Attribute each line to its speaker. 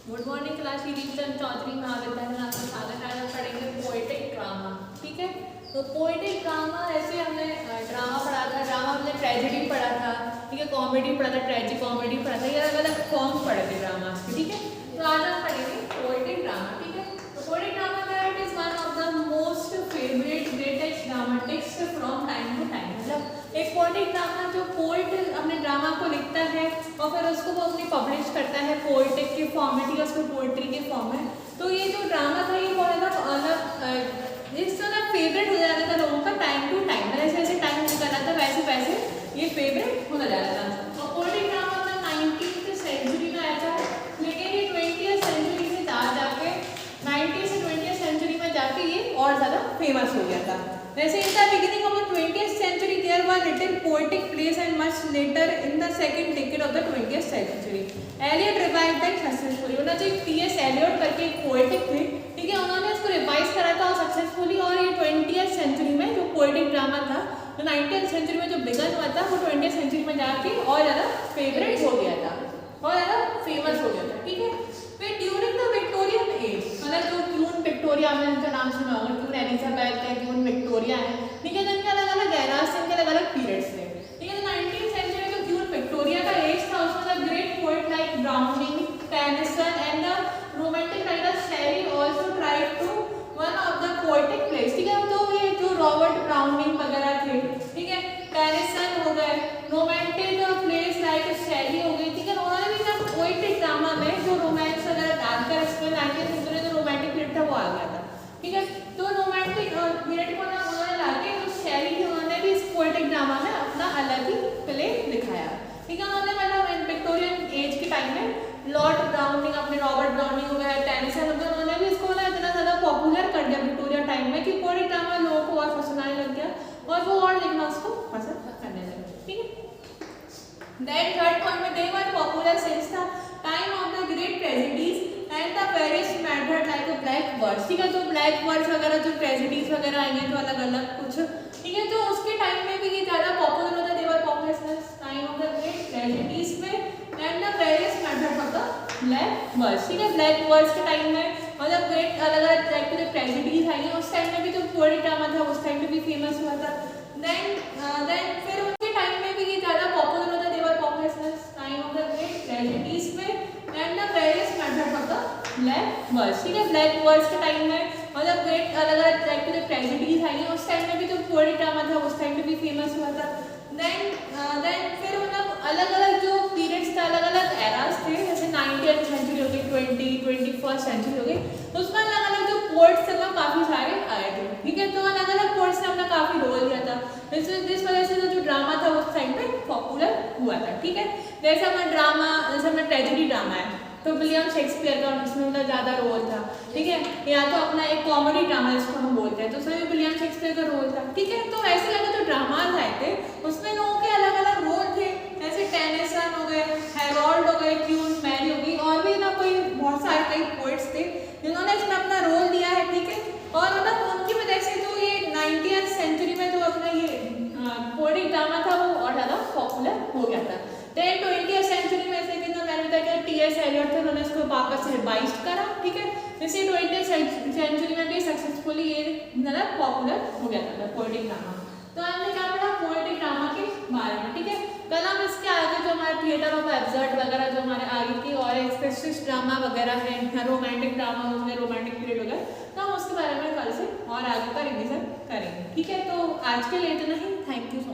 Speaker 1: Good morning class Shrichand Chaudhary महाविद्यालय में आपका स्वागत है। आज पढ़ेंगे पोएटिक ड्रामा। ठीक है, तो पोएटिक ड्रामा ऐसे हमने ड्रामा पढ़ा था, ड्रामा हमने ट्रेजेडी पढ़ा था, ठीक है, कॉमेडी पढ़ा था, ट्रेजिक कॉमेडी पढ़ा था, ये अलग अलग फॉर्म पढ़े थे ड्रामा के। ठीक है, तो आज हम पढ़ेंगे पोएटिक ड्रामा। ठीक है, तो पोएटिक ड्रामा का it is one of the most favourite greatest dramatics from time to time. मतलब एक पोएटिक ड्रामा जो पोएट अपने ड्रामा को लिखता है और फिर उसको वो अपनी पब्लिश करता है पोएटिक के फॉर्म में, ठीक है, उसको पोएट्री के फॉर्म में। तो ये जो ड्रामा था ये बहुत अलग इस तरह फेवरेट हो जाता था लोगों का टाइम टू टाइम। जैसे जैसे टाइम निकला था वैसे वैसे ये फेवरेट होता जा रहा था। और पोएटिक ड्रामा में 19th सेंचुरी में आया था, लेकिन ये 20th सेंचुरी से जाके 19th से 20th सेंचुरी में जाके ये और ज़्यादा फेमस हो गया था। वैसे in the beginning of the 20th century there were little poetic plays and much later in the second decade of the 20th century Eliot revived them successfully। उन्होंने जो T.S. Eliot करके एक पोएटिक थे, ठीक है, उन्होंने इसको रिवाइज करा था और सक्सेसफुली। और ये 20th सेंचुरी में जो पोएटिक ड्रामा था, जो 19th सेंचुरी में जो बिगन हुआ था, वो 20th सेंचुरी में जाके और ज़्यादा फेवरेट हो गया था और ज़्यादा फेमस हो गया था। ठीक है, फिर ड्यूरिंग द विक्टोरियन एज, मतलब जो क्वीन विक्टोरिया में उनका नाम सुना होगा, क्वीन एलिजाबेथ है, क्वीन विक्टोरिया है, ठीक है, तो इनके अलग अलग एरास से, इनके अलग अलग पीरियड्स थे। ठीक है, तो 19th सेंचुरी में जो क्वीन विक्टोरिया का एज था उसमें the great poet like Browning, Tennyson and the romantic writer Shelley also tried to one of the poetic place. ठीक है, तो ये जो रॉबर्ट ब्राउनिंग वगैरह थे, ठीक है, टेनिसन हो गए, रोमांटिक प्लेस लाइक शेली हो गई, ठीक है, उन्होंने भी जब पोएटिक ड्रामा में जो रोमांस वगैरह डालकर इसमें 19th सेंचुरी जो रोमांटिक पीरियड था वो आ गया था। ठीक है, तो रोमांटिक पीरियड को ना उन्होंने लाके जो शेली थी उन्होंने भी इस पोएटिक ड्रामा में अपना अलग ही प्ले दिखाया। ठीक है, उन्होंने मतलब विक्टोरियन एज के टाइम में लॉर्ड ब्राउनिंग, अपने रॉबर्ट ब्राउनिंग हो गया, टेनिसन हो गया, उन्होंने भी इसको ना इतना ज़्यादा पॉपुलर कर दिया विक्टोरिया टाइम में कि पोएटिक ड्रामा लोगों को और पसंद आने लग गया और वो और लिखना उसको पसंद करने लगे। ठीक है, Then third point में they were popular since the time of the great tragedies and the Paris method like a black verse। ठीक है, तो black verse वगैरह जो tragedies वगैरह आई हैं तो अलग अलग कुछ, ठीक है, तो उसके टाइम में भी ये ज़्यादा पॉपुलर होता है। they were popular since time of the great tragedies में and the Paris method of the black verse। ठीक है, black verse के टाइम में मतलब ग्रेट अलग अलग टाइप की जो ट्रेजेडीज आई हैं उस टाइम में भी जो पोएटिक ड्रामा था उस टाइम में भी फेमस हुआ था। देन फिर उनके टाइम में भी ये ज़्यादा पॉपुलर होता है। Time of the great tragedies में and the Paris method of the black verse. ठीक है, ब्लैक वर्स के टाइम में मतलब ग्रेट अलग अलग टाइप की जो ट्रेजेडीज आई हैं उस टाइम में भी जो पोएटिक ड्रामा था उस टाइम में भी फेमस हुआ था। देन फिर मतलब अलग अलग जो पीरियड्स थे, अलग अलग एरास थे, जैसे 19th सेंचुरी हो गई, 21st सेंचुरी हो गई, तो उसमें अलग अलग जो पोएट्स थे काफ़ी सारे आए थे। ठीक है, तो अलग अलग पोएट्स ने अपना काफ़ी रोल लिया था, जिस वजह से जो ड्रामा था उस टाइम पे पॉपुलर हुआ था। ठीक है, जैसे अपना ड्रामा, जैसे अपना ट्रेजेडी ड्रामा है तो विलियम शेक्सपियर का उसमें मतलब ज़्यादा रोल था। ठीक है, या तो अपना एक कॉमेडी ड्रामा जिसको हम बोलते हैं तो उसमें भी विलियम शेक्सपियर का रोल था। ठीक है, तो ऐसे लगे जो ड्रामाज आए थे उसमें लोगों के अलग अलग रोल थे, जैसे टेनिसन हो गए, हेरोल्ड हो गए, क्वीन मैरी हो गई, और भी ना कोई बहुत सारे कई पोएट्स थे जिन्होंने इसमें अपना रोल दिया है। ठीक है, और मतलब उनकी वजह से जो ये 19th सेंचुरी में जो अपना ये पोएटिक ड्रामा था वो और ज़्यादा पॉपुलर हो गया था। देन 20th सेंचुरी में ऐसे कि मैंने बताया कि T.S. Eliot थे, उन्होंने इसको वापस से रिवाइज करा। ठीक है, जैसे 20th सेंचुरी में भी सक्सेसफुली ये मतलब पॉपुलर हो गया था पोएटिक ड्रामा। तो हमने क्या पढ़ा पोएटिक ड्रामा के बारे में। ठीक है, कल हम इसके आगे जो हमारे थिएटर ऑफ एब्सर्ड वगैरह जो हमारे आगे की और एक्सप्रेसिव ड्रामा वगैरह है, रोमांटिक ड्रामा उसमें रोमांटिक पीरियड वगैरह, तो हम उसके बारे में कल से और आगे का रिविजन करेंगे। ठीक है, तो आज के लिए इतना ही। Thank you.